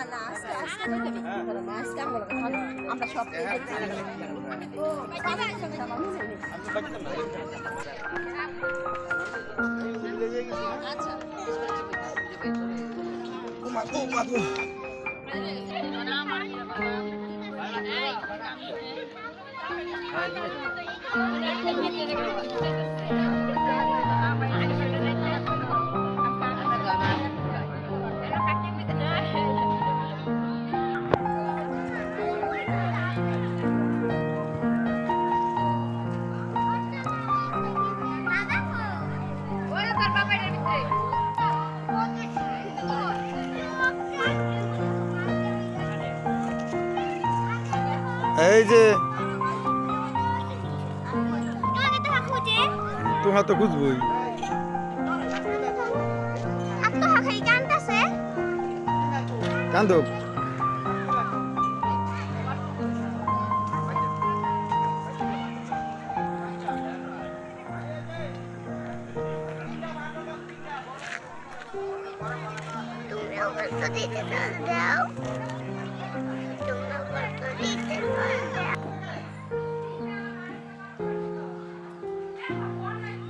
না আজকে আজকে যাইতে নেই আজকে আমরা সব এই যে তোমার তো খুঁজবই কান্দুক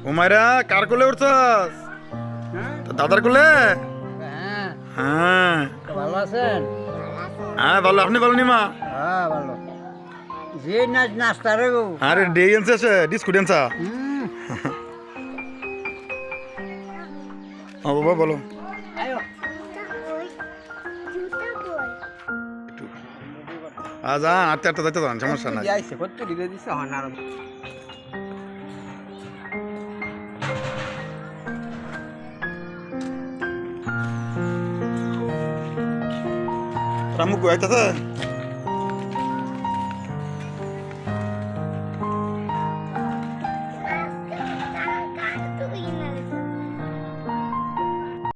উমাইরা কার কোলে উঠছস দাদার কোলে হ্যাঁ ভালো আছেন? হ্যাঁ ভালো আপনি ভালো নিমা হ্যাঁ ভালো। যে নাস্তা রে গো। আরে ডেন্স আছে ডিসকো ডেন্সা বাবা বলো আয়ো আজা আটটা আটটা যাইতে যান সমস্যা নাই আইছে কত দিলে দিছে হন আর রামু কই আইতাছে